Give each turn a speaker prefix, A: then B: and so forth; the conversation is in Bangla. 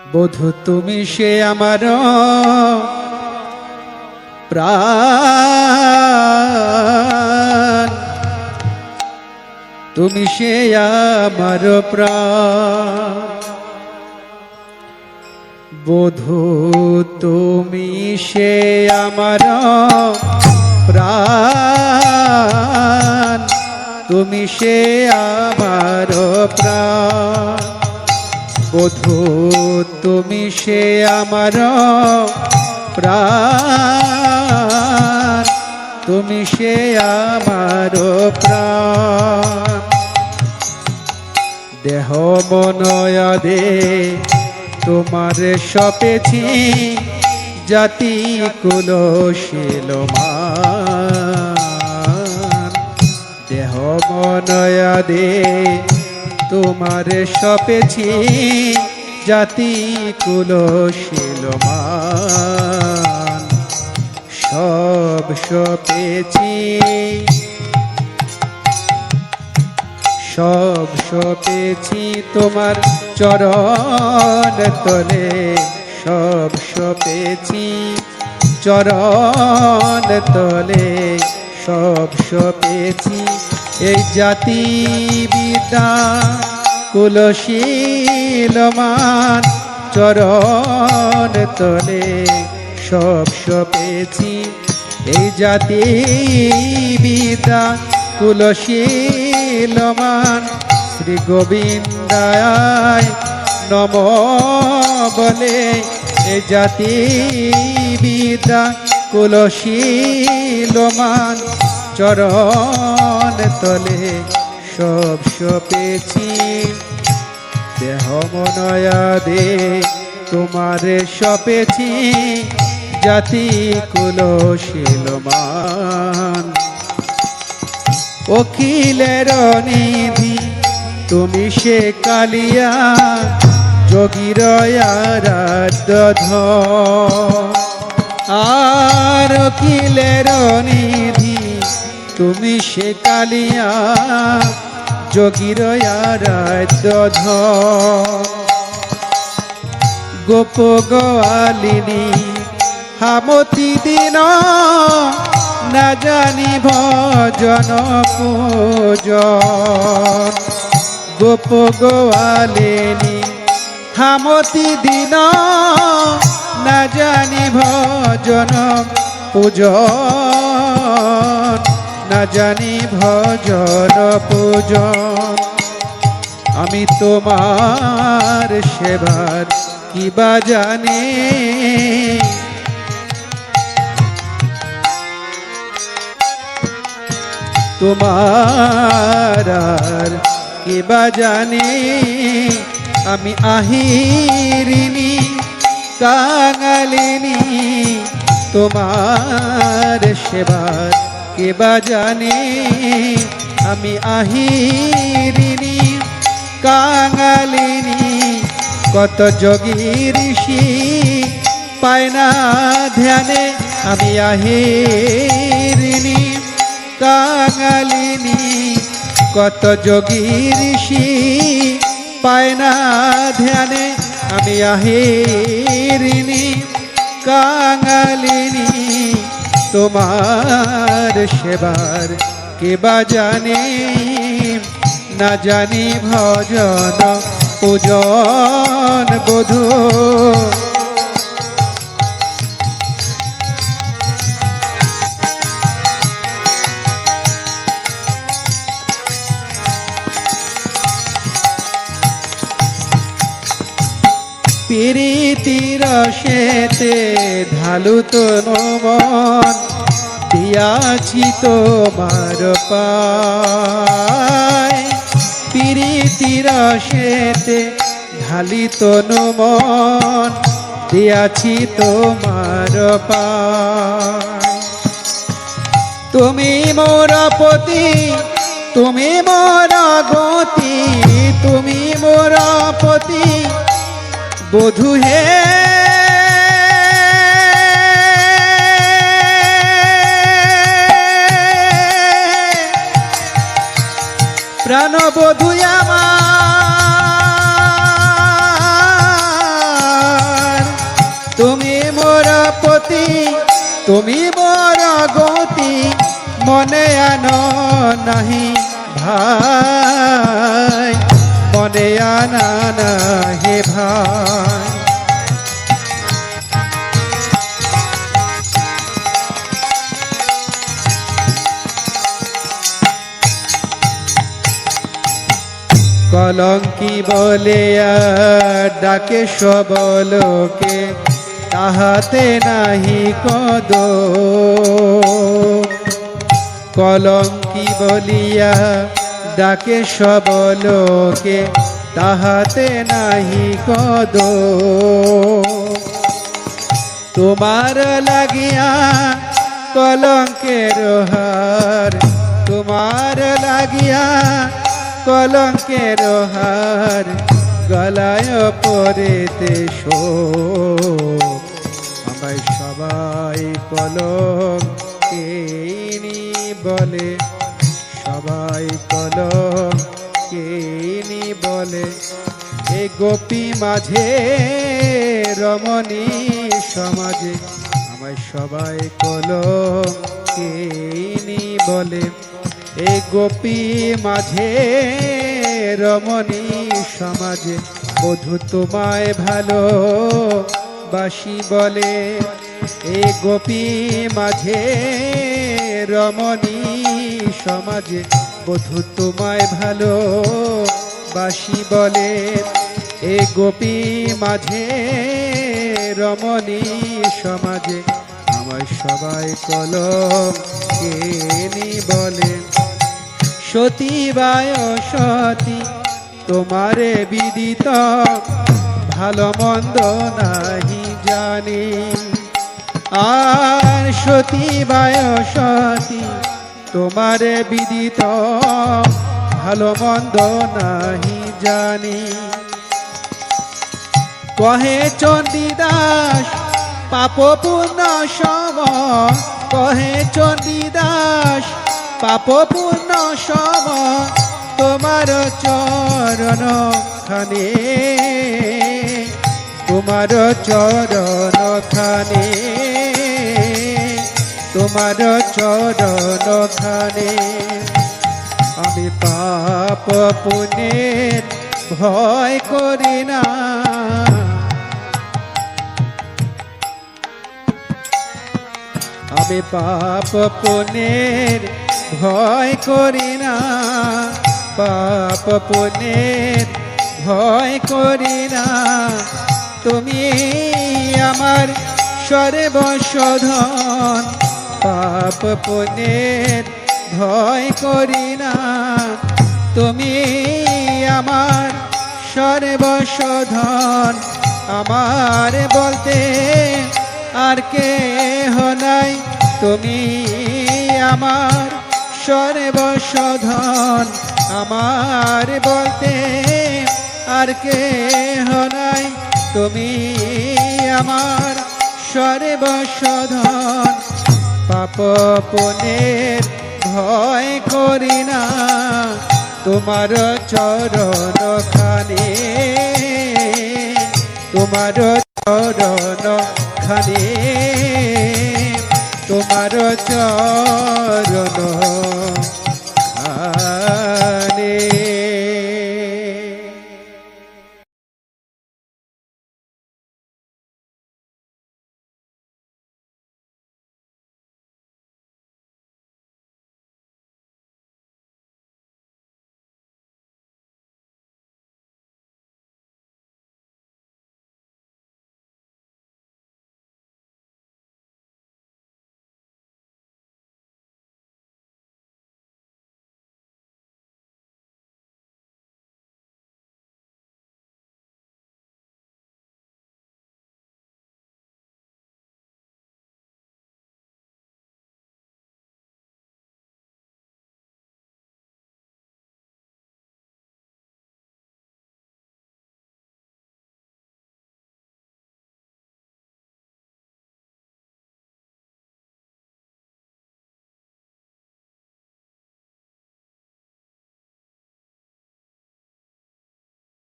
A: বধূ তুমি সে আমার প্রাণ, তুমি সে আমার প্রাণ। বধূ তুমি সে আমার প্রাণ, তুমি সে আমার প্রাণ। বধূ তুমি সে আমার প্রাণ, তুমি সে আমার প্রাণ। দেহ মনয়াদে তোমার সপেছি, জাতি কুল শীলমান। দেহ মনয়াদে তোমার সপেছি, জাতি কুল শীলমান। সব সপেছি, সব সপেছি তোমার চরণ তলে। সব সপেছি চরণ তলে, সব সপেছি এই জাতি বিদ্যা কুলশীলমান। চরণ তলে সব সপেছি এই জাতি বিদ্যা কুলশীলমান। শ্রী গোবিন্দায় নম বলে এ জাতি বিদ্যা কুলশীলমান। চরণ তলে সব সপেছি, দেহ মনয়াদে তোমারে সপেছি, জাতি কুলশীলমান। অখিলের নিধি তুমি সে কালিয়া, যোগীর আরাধ্য ধন। আর অখিলের নিধি তুমি সে কালিয়া, যোগীর আরাধ্য ধন। গোপ গোয়ালিনী হামতি দিন, না জানি ভজন পূজন। গোপ গোয়ালিনী হামতি দিন, না জানি ভজন পূজন। না জানি ভজন পূজন। আমি তোমার সেবার কিবা জানি, তোমার আর কিবা জানি। আমি আহিরিনী কাঙালিনী, তোমার সেবার কিবা জানি। আমি আহিরিনী কাঙালিনী, কত যোগী ঋষি পায় না ধ্যানে। আমি আহিরিনী কাঙালিনী, কত যোগী ঋষি পায় না ধ্যানে। আমি আহিরিনী কাঙালিনী, তোমার সেবার কিবা জানি। না জানি ভজন পূজন বধূ। প্রীতির রসেতে ঢালু তনু মন, দিয়াছি তোমার পায়। প্রীতির রসেতে ঢালি তনু মন, দিয়াছি তোমার পায়। তুমি মোর পতি, তুমি মোর গতি, তুমি মোর পতি বধূ হে। প্রাণবধূ আমার তুমি বড় গতি মনে আনো নাহি ভাই, মনে আনা নাহি ভাই। কলঙ্কি বলে ডাকে সবলোকে, তাহাতে নাহি কদ। কলঙ্কি বলিয়া ডাকে সবলোকে, তাহাতে নাহি কদ। তোমার লাগিয়া কলঙ্কের হার, তোমার লাগিয়া কলঙ্কের হার, গলায় পরেতে শোক। আমায় সবাই কলঙ্কিনী বলে, সবাই কলঙ্কিনী বলে। এ গোপী মাঝে রমণী সমাজে, আমায় সবাই কলঙ্কিনী বলে। এ গোপী মাঝে রমণী সমাজে, বধূ তোমায় ভালো বাসি বলে। এ গোপী মাঝে রমণী সমাজে, বধূ তোমায় ভালো বাসি বলে। এ গোপী মাঝে রমণী সমাজে, আমায় সবাই কলঙ্কিনী বলে। সতী বায় সতী তোমারে বিদিত, ভালো মন্দ নাহি জানি। আর সতী বায় সতী তোমারে বিদিত, ভালো মন্দ নাহি জানি। কহে চণ্ডীদাস পাপ পুণ্য সম, কহে চণ্ডীদাস পাপ পুণ্য সম। তোমার চরণ খানে, তোমার চরণ খানে, তোমার চরণ খানে। আমি পাপ পুণ্যের ভয় করি না, আমি পাপ পুণ্যের ভয় করি না, পাপ পুণ্যের ভয় করি না। তুমি আমার সর্বশোধন, পাপ পুণ্যের ভয় করি না। তুমি আমার সর্বশোধন, আমার বলতে আর কেহ নাই। তুমি আমার সর্বশোধন, আমার বলতে আর কেহ নাই। তুমি আমার সর্বশোধন, পাপ পুণ্যের ভয় করি না। তোমার চরণ খানে, তোমার চরণ খানে, তোমার চরণ